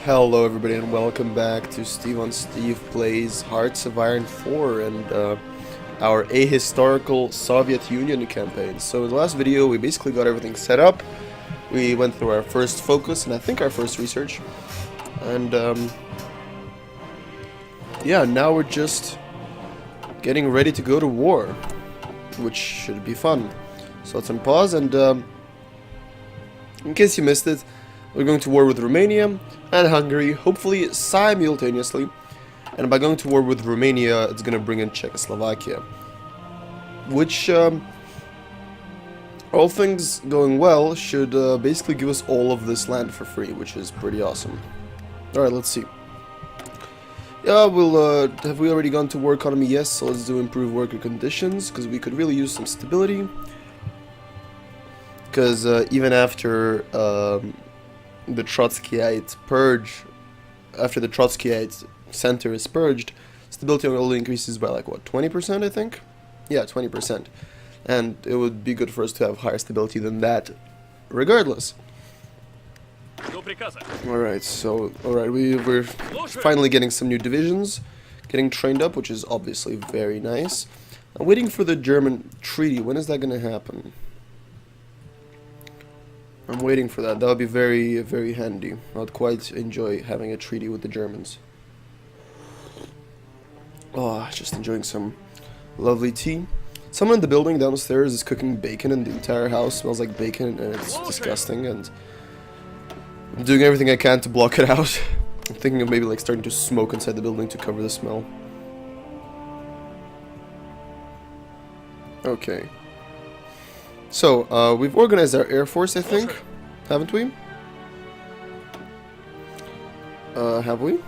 Hello everybody and welcome back to Steve on Steve Plays Hearts of Iron 4 and our ahistorical Soviet Union campaign. So in the last video we basically got everything set up. We went through our first focus and I think our first research. And yeah, now we're just getting ready to go to war, which should be fun. So let's unpause and in case you missed it, we're going to war with Romania and Hungary, hopefully simultaneously. And by going to war with Romania, it's going to bring in Czechoslovakia. Which, all things going well, should basically give us all of this land for free, which is pretty awesome. Alright, let's see. Yeah, we'll, have we already gone to war economy? Yes, so let's do improve worker conditions, because we could really use some stability. Because even after the Trotskyite purge, after the Trotskyite center is purged, stability only increases by like what, 20% I think? Yeah, 20%. And it would be good for us to have higher stability than that, regardless. Alright, so, we're finally getting some new divisions, getting trained up, which is obviously very nice. I'm waiting for the German treaty. When is that gonna happen? I'm waiting for that. That would be very, very handy. I'd quite enjoy having a treaty with the Germans. Oh, just enjoying some lovely tea. Someone in the building downstairs is cooking bacon and the entire house smells like bacon and it's disgusting, and I'm doing everything I can to block it out. I'm thinking of maybe like starting to smoke inside the building to cover the smell. Okay. So, we've organized our Air Force, I think, haven't we? Have we?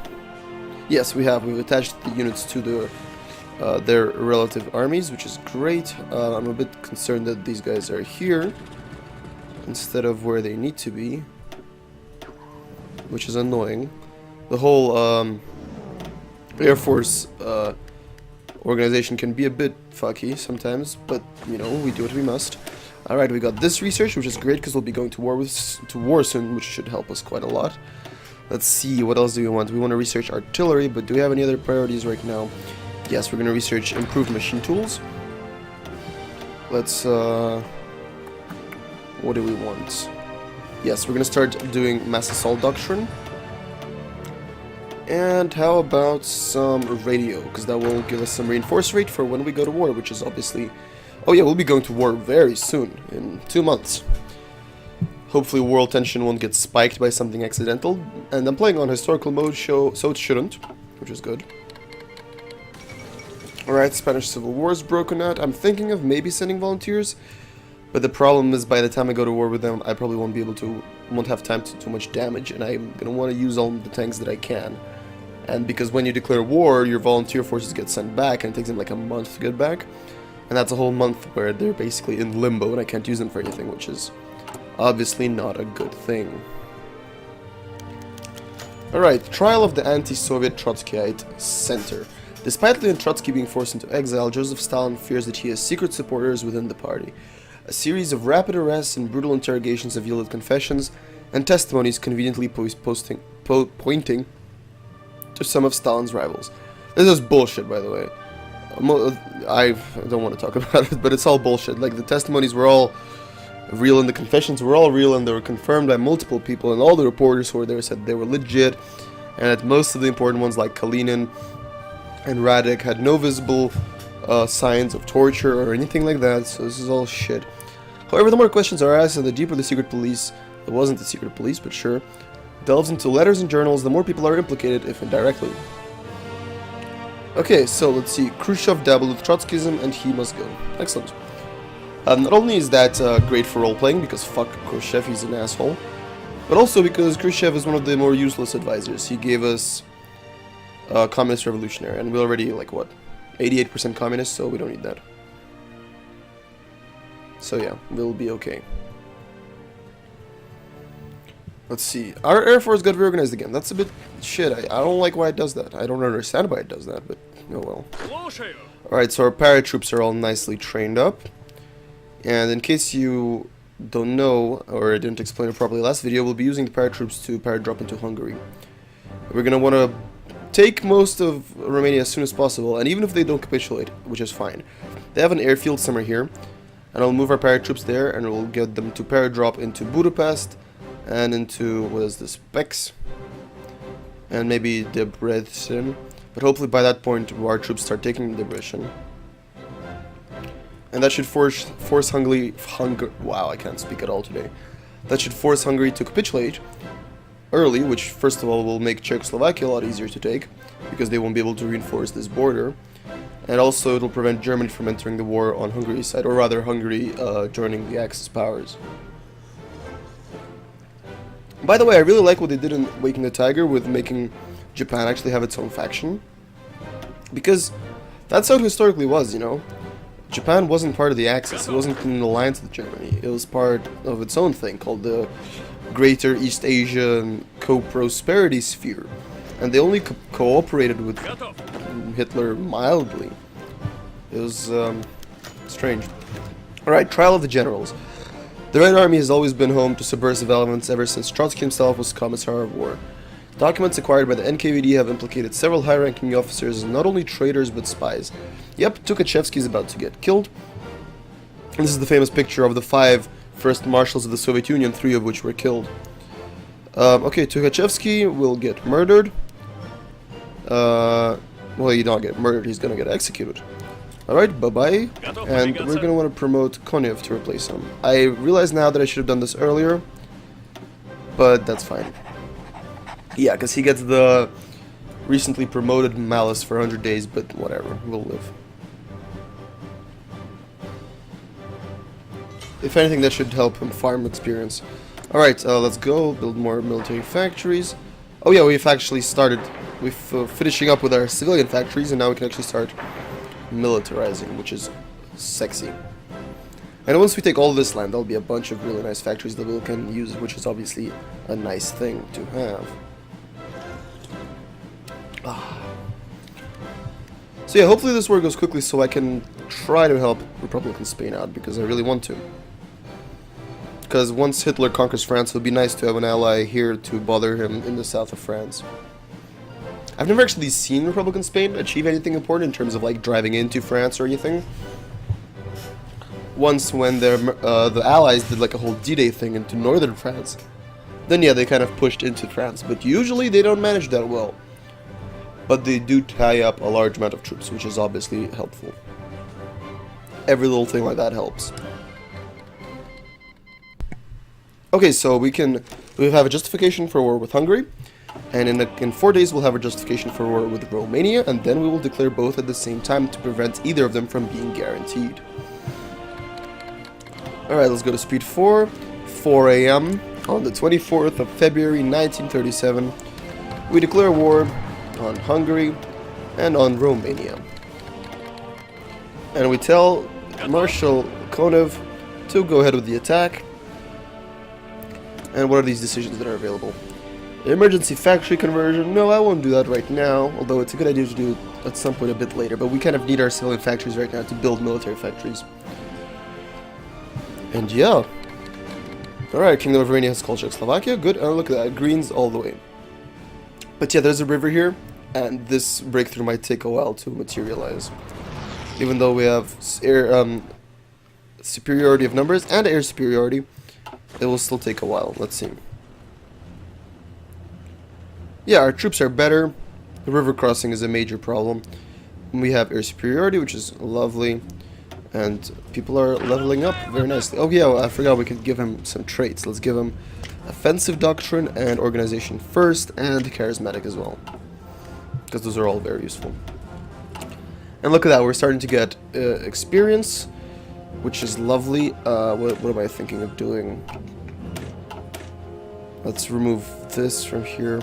Yes, we have. We've attached the units to their relative armies, which is great. I'm a bit concerned that these guys are here instead of where they need to be, which is annoying. The whole Air Force organization can be a bit fucky sometimes, but, you know, we do what we must. Alright, we got this research, which is great because we'll be going to war soon, which should help us quite a lot. Let's see, what else do we want? We want to research artillery, but do we have any other priorities right now? Yes, we're going to research improved machine tools. Let's, what do we want? Yes, we're going to start doing mass assault doctrine. And how about some radio, because that will give us some reinforce rate for when we go to war, which is obviously... Oh yeah, we'll be going to war very soon, in 2 months. Hopefully world tension won't get spiked by something accidental, and I'm playing on historical mode, so it shouldn't, which is good. Alright, Spanish Civil War is broken out. I'm thinking of maybe sending volunteers, but the problem is by the time I go to war with them, I probably won't have time to do too much damage, and I'm gonna want to use all the tanks that I can. And because when you declare war, your volunteer forces get sent back, and it takes them like a month to get back. And that's a whole month where they're basically in limbo and I can't use them for anything, which is obviously not a good thing. Alright, trial of the anti-Soviet Trotskyite center. Despite Leon Trotsky being forced into exile, Joseph Stalin fears that he has secret supporters within the party. A series of rapid arrests and brutal interrogations have yielded confessions and testimonies conveniently pointing to some of Stalin's rivals. This is bullshit, by the way. I don't want to talk about it, but it's all bullshit. Like, the testimonies were all real and the confessions were all real and they were confirmed by multiple people, and all the reporters who were there said they were legit, and that most of the important ones like Kalinin and Radek had no visible signs of torture or anything like that, so this is all shit. However, the more questions are asked and the deeper the secret police, it wasn't the secret police, but sure, delves into letters and journals, the more people are implicated, if indirectly. Okay, so let's see. Khrushchev dabbled with Trotskyism and he must go. Excellent. Not only is that great for role-playing, because fuck Khrushchev, he's an asshole, but also because Khrushchev is one of the more useless advisors. He gave us communist revolutionary, and we're already, like, what, 88% communist, so we don't need that. So yeah, we'll be okay. Let's see. Our Air Force got reorganized again. That's a bit shit. I don't like why it does that. I don't understand why it does that, but oh well. Alright, so our paratroops are all nicely trained up. And in case you don't know, or I didn't explain it properly last video, we'll be using the paratroops to paradrop into Hungary. We're gonna want to take most of Romania as soon as possible, and even if they don't capitulate, which is fine. They have an airfield somewhere here, and I'll move our paratroops there, and we'll get them to paradrop into Budapest, and into, what is this, Pex, and maybe Debrecen, but hopefully by that point our troops start taking Debrecen. And that should force Hungary, wow, I can't speak at all today. That should force Hungary to capitulate early, which first of all will make Czechoslovakia a lot easier to take, because they won't be able to reinforce this border. And also it'll prevent Germany from entering the war on Hungary's side, or rather Hungary joining the Axis powers. By the way, I really like what they did in Waking the Tiger with making Japan actually have its own faction. Because that's how it historically was, you know. Japan wasn't part of the Axis, it wasn't in an alliance with Germany. It was part of its own thing called the Greater East Asian Co-Prosperity Sphere. And they only cooperated with Hitler mildly. It was strange. Alright, Trial of the Generals. The Red Army has always been home to subversive elements ever since Trotsky himself was Commissar of War. Documents acquired by the NKVD have implicated several high-ranking officers as not only traitors but spies. Yep, Tukhachevsky is about to get killed. And this is the famous picture of the 5 first marshals of the Soviet Union, 3 of which were killed. Okay, Tukhachevsky will get murdered. Well, he don't get murdered, he's gonna get executed. Alright, bye-bye. And we're gonna want to promote Konev to replace him. I realize now that I should have done this earlier, but that's fine. Yeah, because he gets the recently promoted Malice for 100 days, but whatever, we'll live. If anything, that should help him farm experience. Alright, let's go build more military factories. Oh yeah, we've actually started finishing up with our civilian factories, and now we can actually start militarizing, which is sexy. And once we take all this land, there'll be a bunch of really nice factories that we can use, which is obviously a nice thing to have. So yeah, hopefully this war goes quickly so I can try to help Republican Spain out, because I really want to. Because once Hitler conquers France, it would be nice to have an ally here to bother him in the south of France. I've never actually seen Republican Spain achieve anything important in terms of like driving into France or anything. Once when the Allies did like a whole D-Day thing into northern France, then yeah, they kind of pushed into France, but usually they don't manage that well. But they do tie up a large amount of troops, which is obviously helpful. Every little thing like that helps. Okay, so we have a justification for war with Hungary, and in 4 days we'll have a justification for war with Romania, and then we will declare both at the same time to prevent either of them from being guaranteed. Alright, let's go to speed 4, 4 AM, on the 24th of February 1937. We declare war on Hungary and on Romania. And we tell Marshal Konev to go ahead with the attack. And what are these decisions that are available? Emergency factory conversion. No, I won't do that right now, although it's a good idea to do it at some point a bit later, but we kind of need our civilian factories right now to build military factories. And yeah. Alright, Kingdom of Romania has called Czechoslovakia. Good, and look at that, greens all the way. But yeah, there's a river here, and this breakthrough might take a while to materialize. Even though we have air superiority of numbers and air superiority, it will still take a while. Let's see. Yeah, our troops are better. The river crossing is a major problem. We have air superiority, which is lovely. And people are leveling up very nicely. Oh yeah, I forgot we could give him some traits. Let's give him offensive doctrine and organization first, and charismatic as well, because those are all very useful. And look at that, we're starting to get experience, which is lovely. What am I thinking of doing? Let's remove this from here.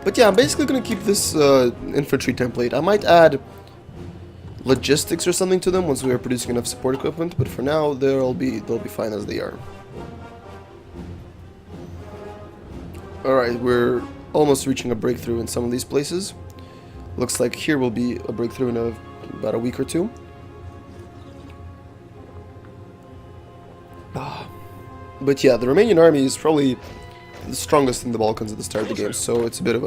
But yeah, I'm basically going to keep this infantry template. I might add logistics or something to them once we are producing enough support equipment, but for now they'll be fine as they are. Alright, we're almost reaching a breakthrough in some of these places. Looks like here will be a breakthrough in about a week or two. But yeah, the Romanian army is probably the strongest in the Balkans at the start of the game, so it's a bit of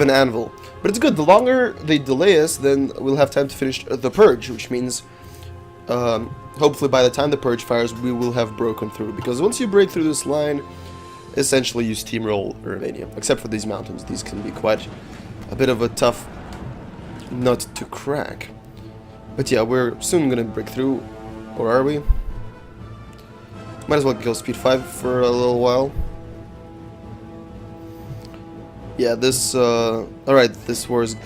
an anvil. But it's good. The longer they delay us, then we'll have time to finish the purge, which means hopefully by the time the purge fires, we will have broken through. Because once you break through this line, essentially you steamroll Romania, except for these mountains. These can be quite a bit of a tough nut to crack. But yeah, we're soon gonna break through, or are we? Might as well go speed 5 for a little while. Yeah, this, alright, this war is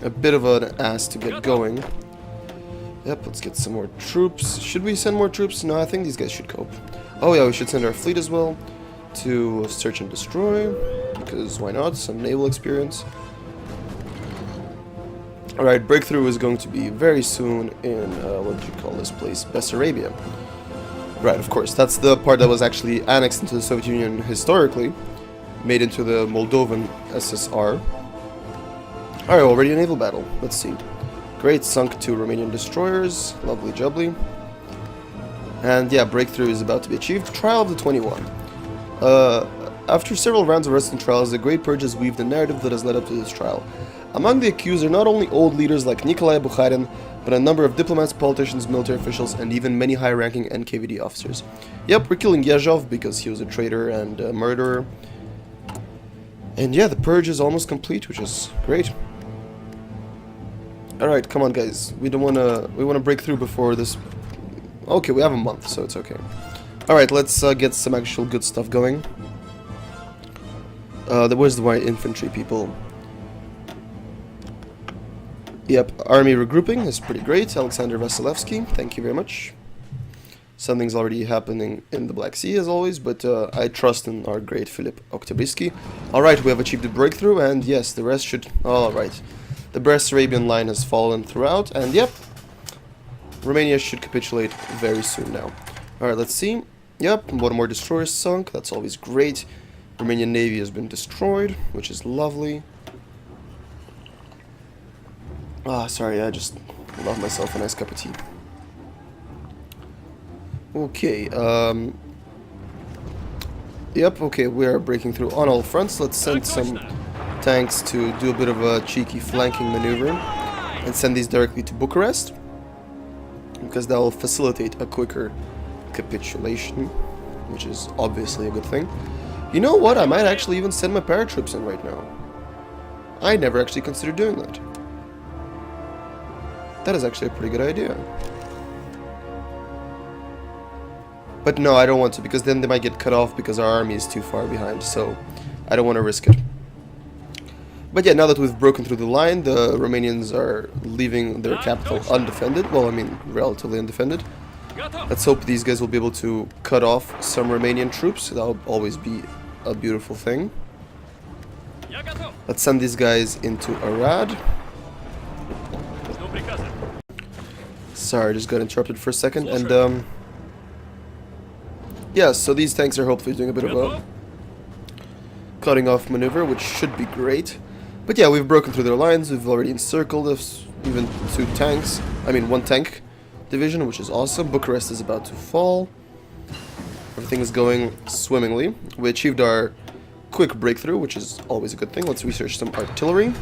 a bit of an ass to get going. Yep, let's get some more troops. Should we send more troops? No, I think these guys should cope. Oh yeah, we should send our fleet as well to search and destroy, because why not? Some naval experience. Alright, breakthrough is going to be very soon in, what did you call this place? Bessarabia. Right, of course, that's the part that was actually annexed into the Soviet Union historically, made into the Moldovan SSR. Alright, already a naval battle. Let's see. Great, sunk 2 Romanian destroyers. Lovely jubbly. And yeah, breakthrough is about to be achieved. Trial of the 21. After several rounds of arrests and trials, the Great Purge has weaved a narrative that has led up to this trial. Among the accused are not only old leaders like Nikolai Bukharin, but a number of diplomats, politicians, military officials, and even many high-ranking NKVD officers. Yep, we're killing Yazhov because he was a traitor and a murderer. And yeah, the purge is almost complete, which is great. Alright, come on guys. We wanna break through before this. Okay, we have a month, so it's okay. Alright, let's get some actual good stuff going. Where's the white infantry people? Yep, army regrouping is pretty great. Alexander Vasilevsky, thank you very much. Something's already happening in the Black Sea as always, but I trust in our great Philip Oktyabrsky. Alright, we have achieved a breakthrough, and yes, the rest should... Alright, the Bessarabian line has fallen throughout, and yep, Romania should capitulate very soon now. Alright, let's see. Yep, one more destroyer sunk, that's always great. Romanian Navy has been destroyed, which is lovely. Ah, sorry, I just love myself a nice cup of tea. Okay, yep, okay, we are breaking through on all fronts. Let's send some tanks to do a bit of a cheeky flanking maneuver and send these directly to Bucharest, because that will facilitate a quicker capitulation, which is obviously a good thing. You know what? I might actually even send my paratroops in right now. I never actually considered doing that. That is actually a pretty good idea. But no, I don't want to, because then they might get cut off because our army is too far behind, so I don't want to risk it. But yeah, now that we've broken through the line, the Romanians are leaving their capital undefended. Well, I mean, relatively undefended. Let's hope these guys will be able to cut off some Romanian troops. That'll always be a beautiful thing. Let's send these guys into Arad. Sorry, I just got interrupted for a second. And yeah, so these tanks are hopefully doing a bit of a cutting off maneuver, which should be great. But yeah, we've broken through their lines. We've already encircled us, even 2 tanks. I mean, 1 tank division, which is awesome. Bucharest is about to fall. Everything is going swimmingly. We achieved our quick breakthrough, which is always a good thing. Let's research some artillery.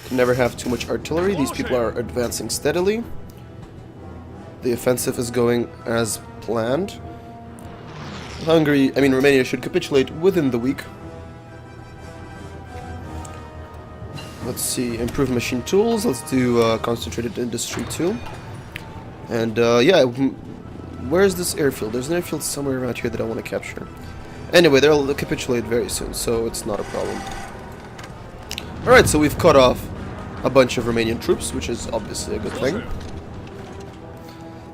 Can never have too much artillery. These people are advancing steadily. The offensive is going as planned. Romania should capitulate within the week. Let's see, improved machine tools. Let's do concentrated industry too. And yeah, where's this airfield? There's an airfield somewhere around here that I want to capture. Anyway, they'll capitulate very soon, so it's not a problem. Alright, so we've cut off a bunch of Romanian troops, which is obviously a good thing.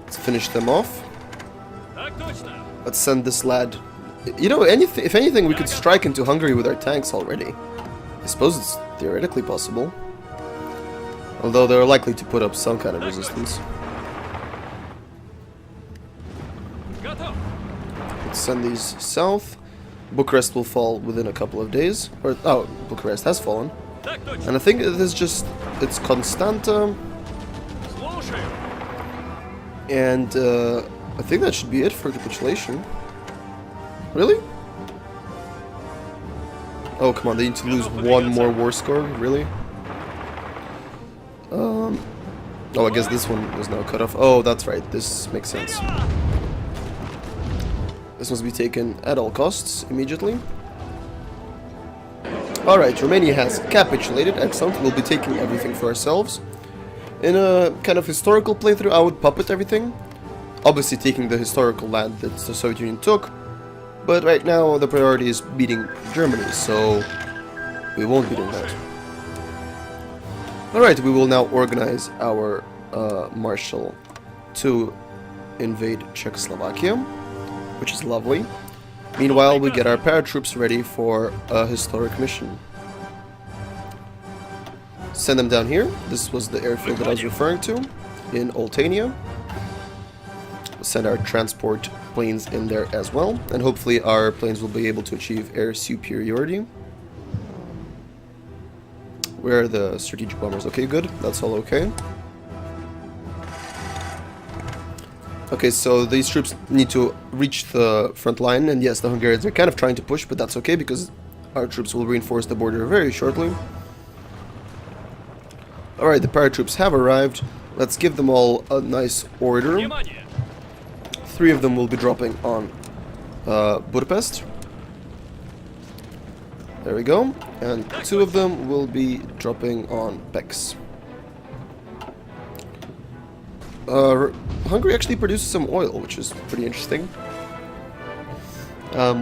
Let's finish them off. Let's send this lad. You know, if anything, we could strike into Hungary with our tanks already. I suppose it's theoretically possible. Although they're likely to put up some kind of resistance. Let's send these south. Bucharest will fall within a couple of days. Oh, Bucharest has fallen. And I think it is just... it's Constanta. And I think that should be it for capitulation. Really? Oh, come on, they need to lose one more war score? Really? Oh, I guess this one is now cut off. Oh, that's right. This makes sense. This must be taken at all costs, immediately. Alright, Romania has capitulated. Excellent. We'll be taking everything for ourselves. In a kind of historical playthrough, I would puppet everything. Obviously taking the historical land that the Soviet Union took. But right now, the priority is beating Germany, so we won't be doing that. Alright, we will now organize our marshal to invade Czechoslovakia, which is lovely. Meanwhile, we get our paratroops ready for a historic mission. Send them down here. This was the airfield that I was referring to in Oltenia. Send our transport planes in there as well, and hopefully our planes will be able to achieve air superiority. Where are the strategic bombers? Okay, good. That's all okay. Okay, so these troops need to reach the front line, and yes, the Hungarians are kind of trying to push, but that's okay because our troops will reinforce the border very shortly. Alright, the paratroops have arrived. Let's give them all a nice order. 3 of them will be dropping on Budapest. There we go. And 2 of them will be dropping on Pécs. Hungary actually produces some oil, which is pretty interesting.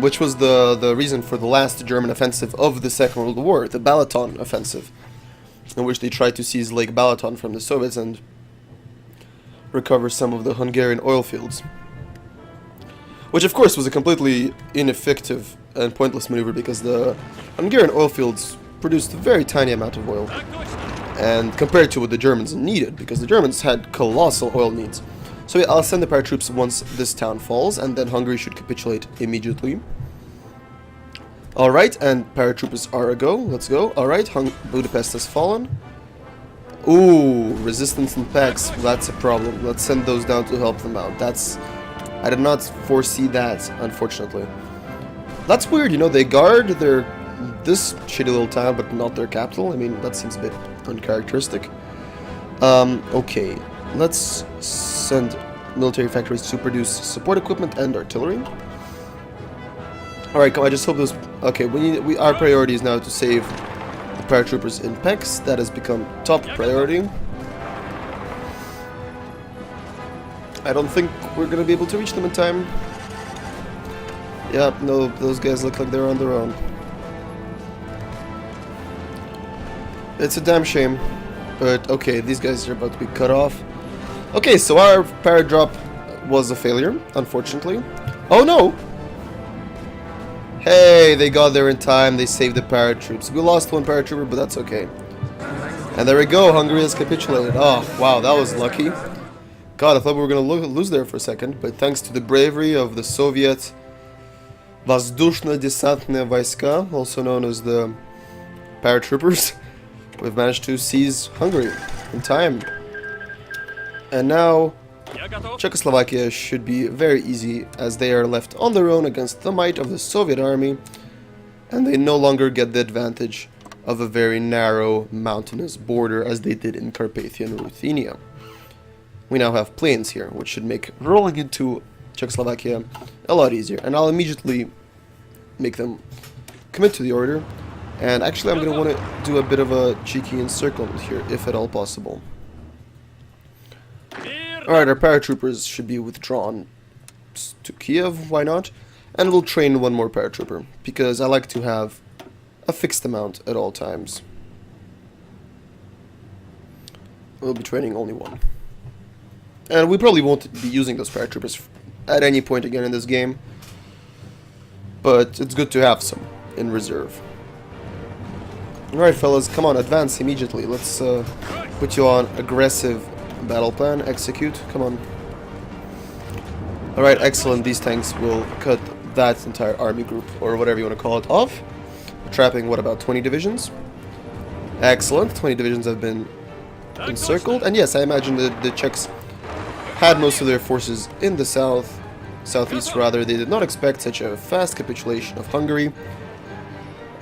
Which was the reason for the last German offensive of the Second World War, the Balaton offensive, in which they tried to seize Lake Balaton from the Soviets and recover some of the Hungarian oil fields. Which of course was a completely ineffective and pointless maneuver because the Hungarian oil fields produced a very tiny amount of oil. And compared to what the Germans needed, because the Germans had colossal oil needs. So yeah, I'll send the paratroops once this town falls, and then Hungary should capitulate immediately. Alright, and paratroopers are a go. Let's go. Alright, Budapest has fallen. Ooh, resistance in Pécs. That's a problem. Let's send those down to help them out. I did not foresee that, unfortunately. That's weird, you know, they guard this shitty little town, but not their capital. I mean, that seems a bit uncharacteristic. Okay, let's send military factories to produce support equipment and artillery. Alright, I just hope those... Okay, our priority is now to save the paratroopers in Pécs. That has become top priority. I don't think we're gonna be able to reach them in time. Yeah, no, those guys look like they're on their own. It's a damn shame, but okay, these guys are about to be cut off. Okay, so our paradrop was a failure, unfortunately. Oh no! Hey, they got there in time, they saved the paratroops. We lost one paratrooper, but that's okay. And there we go, Hungary has capitulated. Oh, wow, that was lucky. God, I thought we were going to lose there for a second, but thanks to the bravery of the Soviet Воздушно-десантные войска, also known as the paratroopers, we've managed to seize Hungary in time. And now Czechoslovakia should be very easy, as they are left on their own against the might of the Soviet army, and they no longer get the advantage of a very narrow mountainous border as they did in Carpathian Ruthenia. We now have plains here, which should make rolling into Czechoslovakia a lot easier, and I'll immediately make them commit to the order. And actually I'm going to want to do a bit of a cheeky encirclement here, if at all possible. Alright, our paratroopers should be withdrawn to Kiev, why not? And we'll train one more paratrooper, because I like to have a fixed amount at all times. We'll be training only one. And we probably won't be using those paratroopers at any point again in this game, but it's good to have some in reserve. Alright fellas, come on, advance immediately. Let's put you on aggressive battle plan. Execute, come on. Alright, excellent. These tanks will cut that entire army group, or whatever you want to call it, off. Trapping, what, about 20 divisions? Excellent, 20 divisions have been encircled. And yes, I imagine the Czechs had most of their forces in the south, southeast rather. They did not expect such a fast capitulation of Hungary.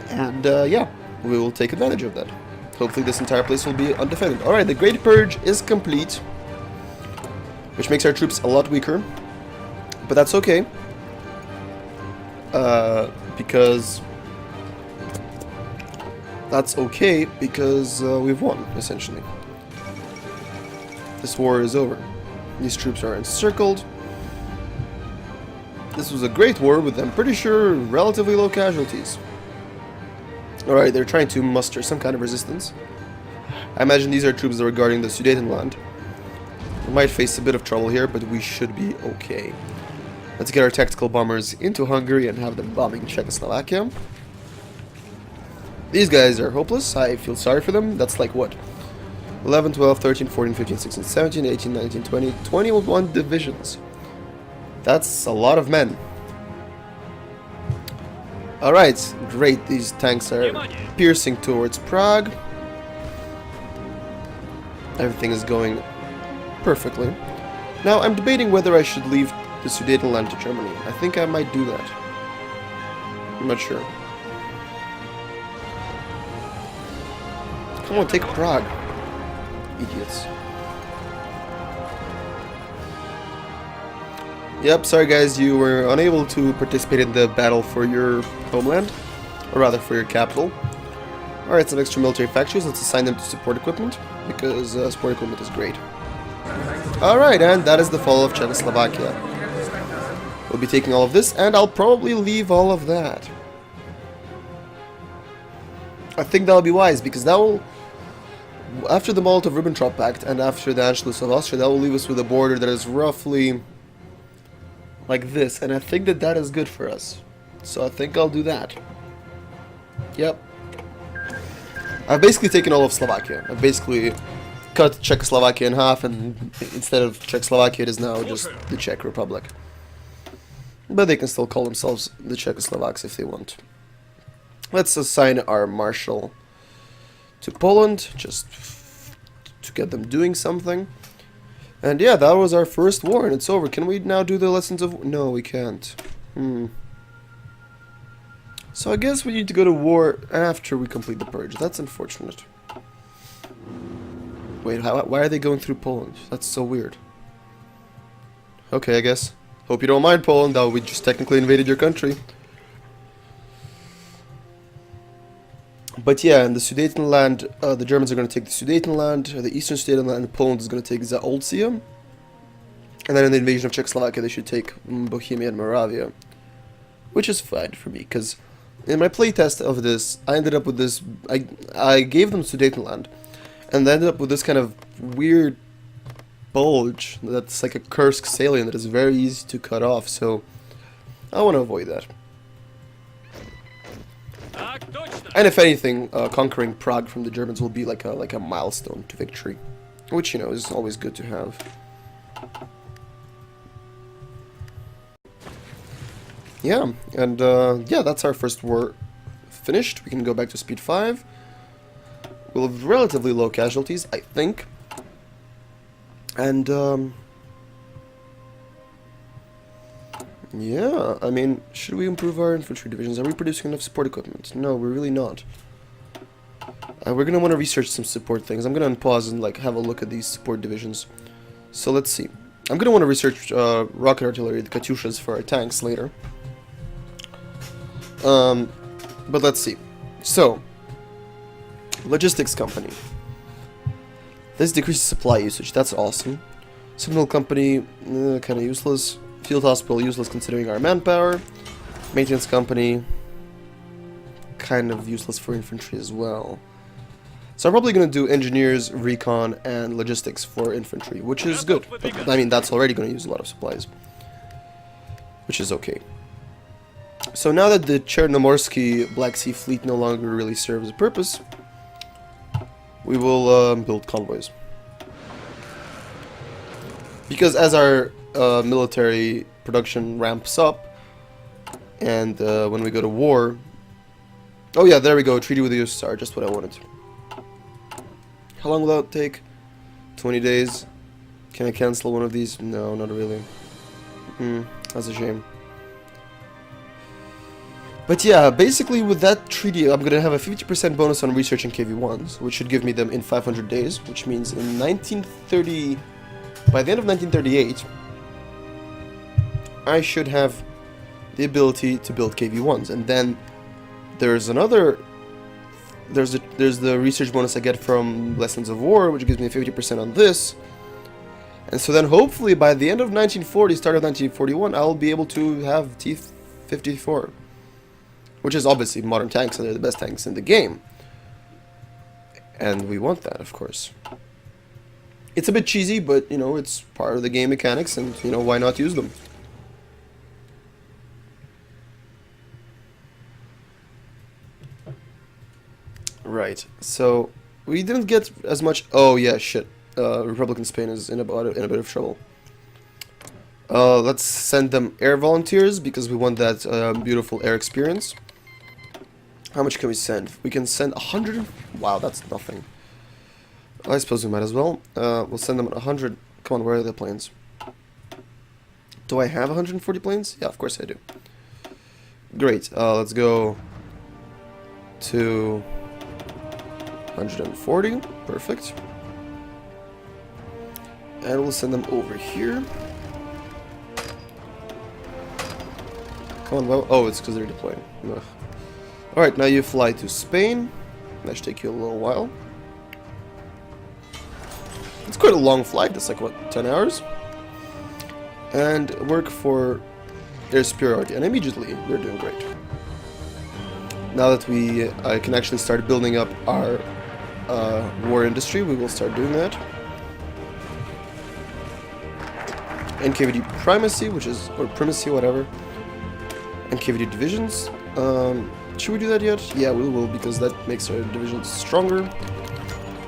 And yeah, we will take advantage of that. Hopefully this entire place will be undefended. Alright, the Great Purge is complete, which makes our troops a lot weaker. But that's okay. Because we've won, essentially. This war is over. These troops are encircled. This was a great war with, I'm pretty sure, relatively low casualties. Alright, they're trying to muster some kind of resistance. I imagine these are troops that are guarding the Sudetenland. We might face a bit of trouble here, but we should be okay. Let's get our tactical bombers into Hungary and have them bombing Czechoslovakia. These guys are hopeless. I feel sorry for them. That's like what? 11, 12, 13, 14, 15, 16, 17, 18, 19, 20, 21 divisions. That's a lot of men. Alright, great. These tanks are piercing towards Prague. Everything is going perfectly. Now, I'm debating whether I should leave the Sudetenland to Germany. I think I might do that. I'm not sure. Come on, take Prague. Idiots. Yep, sorry guys, you were unable to participate in the battle for your homeland. Or rather, for your capital. Alright, some extra military factories. Let's assign them to support equipment, because support equipment is great. Alright, and that is the fall of Czechoslovakia. We'll be taking all of this, and I'll probably leave all of that. I think that'll be wise, because that will... After the Molotov-Ribbentrop Pact, and after the Anschluss of Austria, that will leave us with a border that is roughly... like this, and I think that that is good for us. So I think I'll do that. Yep. I've basically taken all of Slovakia. I've basically cut Czechoslovakia in half, and instead of Czechoslovakia, it is now just the Czech Republic. But they can still call themselves the Czechoslovaks if they want. Let's assign our marshal to Poland, just to get them doing something. And yeah, that was our first war, and it's over. Can we now do the lessons of... No, we can't. So I guess we need to go to war after we complete the purge. That's unfortunate. Wait, why are they going through Poland? That's so weird. Okay, I guess. Hope you don't mind, Poland, though we just technically invaded your country. But yeah, in the Sudetenland, the Germans are going to take the Sudetenland, the eastern Sudetenland, and Poland is going to take Zaolcia. And then in the invasion of Czechoslovakia, they should take Bohemia and Moravia. Which is fine for me, because in my playtest of this, I ended up with this... I gave them Sudetenland, and they ended up with this kind of weird bulge that's like a Kursk salient that is very easy to cut off, so I want to avoid that. And if anything, conquering Prague from the Germans will be like a milestone to victory, which, you know, is always good to have. Yeah, and yeah, that's our first war finished. We can go back to speed 5. We'll have relatively low casualties, I think. And yeah, I mean, should we improve our infantry divisions? Are we producing enough support equipment? No, we're really not. We're going to want to research some support things. I'm going to unpause and like have a look at these support divisions. So let's see. I'm going to want to research rocket artillery, the Katyushas, for our tanks later. But let's see. So, logistics company. This decreases supply usage. That's awesome. Signal company, kind of useless. Field hospital, useless considering our manpower. Maintenance company, kind of useless for infantry as well. So I'm probably going to do engineers, recon, and logistics for infantry, which is good. But, I mean, that's already going to use a lot of supplies, which is okay. So now that the Chernomorsky Black Sea Fleet no longer really serves a purpose, we will build convoys. Because as our military production ramps up, and when we go to war... Oh yeah, there we go, treaty with the USSR, just what I wanted. How long will that take? 20 days. Can I cancel one of these? No, not really. That's a shame. But yeah, basically with that treaty, I'm gonna have a 50% bonus on researching KV1s, which should give me them in 500 days, which means in 1930, by the end of 1938, I should have the ability to build KV1s. And then there's another, there's the research bonus I get from Lessons of War, which gives me 50% on this. And so then hopefully by the end of 1940, start of 1941, I'll be able to have T-54. Which is obviously modern tanks, and they're the best tanks in the game. And we want that, of course. It's a bit cheesy, but, you know, it's part of the game mechanics, and, you know, why not use them? Right, so we didn't get as much... Oh, yeah, shit. Republican Spain is in a bit of trouble. Let's send them air volunteers, because we want that beautiful air experience. How much can we send? We can send 100... Wow, that's nothing. I suppose we might as well. We'll send them 100... Come on, where are the planes? Do I have 140 planes? Yeah, of course I do. Great. Let's go to 140. Perfect. And we'll send them over here. Come on, well... Oh, it's because they're deploying. Ugh. Alright, now you fly to Spain. That should take you a little while. It's quite a long flight. It's like, what, 10 hours? And work for air superiority. And immediately, we're doing great. Now that I can actually start building up our war industry, we will start doing that. NKVD primacy, which is, or primacy, whatever. NKVD divisions. Should we do that yet? Yeah, we will, because that makes our divisions stronger.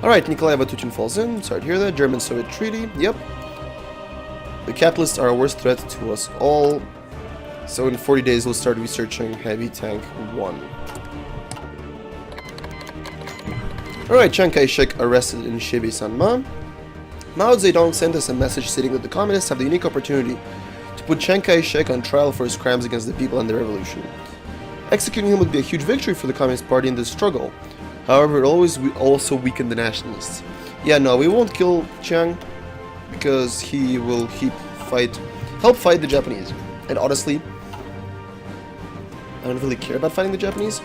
Alright, Nikolai Vatutin falls in. Sorry to hear that. German-Soviet treaty. Yep. The capitalists are a worst threat to us all. So in 40 days, we'll start researching Heavy Tank 1. Alright, Chiang Kai-shek arrested in Shebe-Sanma. Mao Zedong sent us a message stating that the communists have the unique opportunity to put Chiang Kai-shek on trial for his crimes against the people and the revolution. Executing him would be a huge victory for the Communist Party in this struggle. However, it also weaken the nationalists. Yeah, no, we won't kill Chiang, because he will help fight the Japanese. And honestly, I don't really care about fighting the Japanese,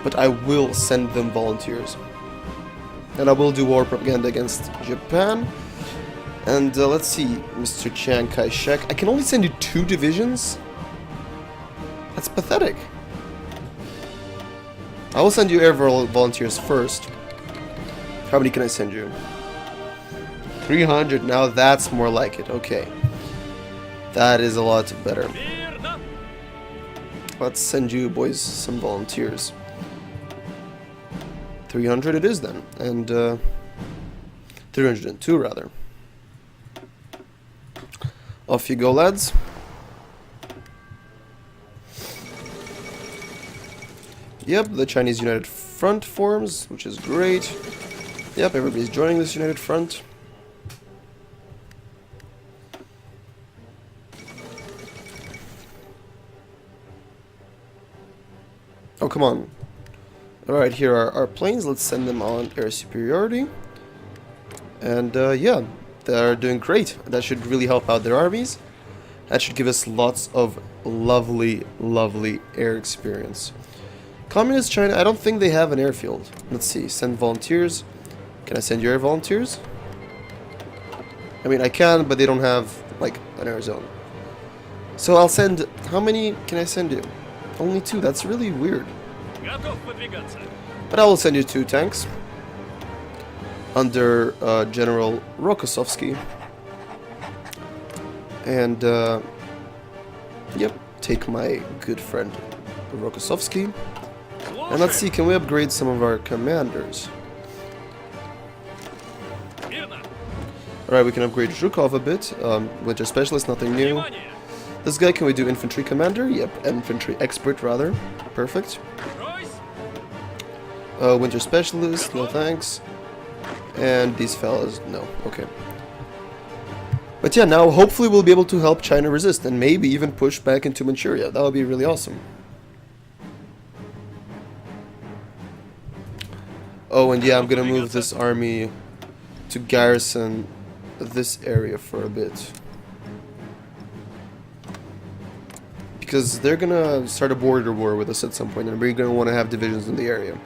but I will send them volunteers. And I will do war propaganda against Japan. And let's see, Mr. Chiang Kai-shek. I can only send you 2 divisions? That's pathetic. I will send you air volunteers first. How many can I send you? 300. Now that's more like it. Okay. That is a lot better. Let's send you boys some volunteers. 300 it is then. And 302 rather. Off you go, lads. Yep, the Chinese United Front forms, which is great. Yep, everybody's joining this United Front. Oh, come on. Alright, here are our planes. Let's send them on air superiority. And, yeah, they're doing great. That should really help out their armies. That should give us lots of lovely, lovely air experience. Communist China, I don't think they have an airfield. Let's see, send volunteers. Can I send you air volunteers? I mean, I can, but they don't have, like, an air zone. So I'll send... How many can I send you? Only 2, that's really weird. But I will send you 2 tanks. Under General Rokossovsky. And, yep, take my good friend Rokossovsky. And let's see, can we upgrade some of our commanders? Alright, we can upgrade Zhukov a bit. Winter Specialist, nothing new. This guy, can we do Infantry Commander? Yep, Infantry Expert, rather. Perfect. Winter Specialist, no thanks. And these fellas, no. Okay. But yeah, now hopefully we'll be able to help China resist and maybe even push back into Manchuria. That would be really awesome. Oh, and yeah, I'm gonna move this army to garrison this area for a bit. Because they're gonna start a border war with us at some point, and we're gonna want to have divisions in the area.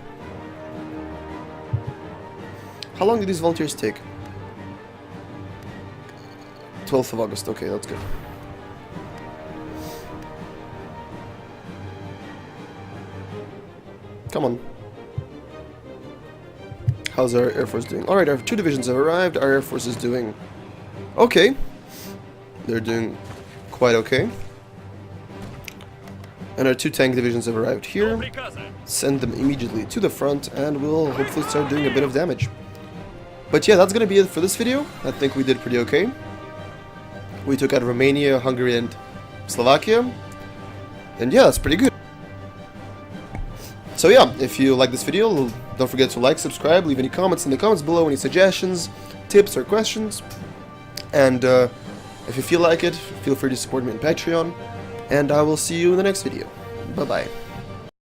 How long do these volunteers take? 12th of August, okay, that's good. Come on. How's our Air Force doing? Alright, our 2 divisions have arrived. Our Air Force is doing okay. They're doing quite okay. And our 2 tank divisions have arrived here. Send them immediately to the front, and we'll hopefully start doing a bit of damage. But yeah, that's gonna be it for this video. I think we did pretty okay. We took out Romania, Hungary, and Slovakia. And yeah, that's pretty good. So yeah, if you like this video, don't forget to like, subscribe, leave any comments in the comments below, any suggestions, tips, or questions. And if you feel like it, feel free to support me on Patreon. And I will see you in the next video. Bye-bye.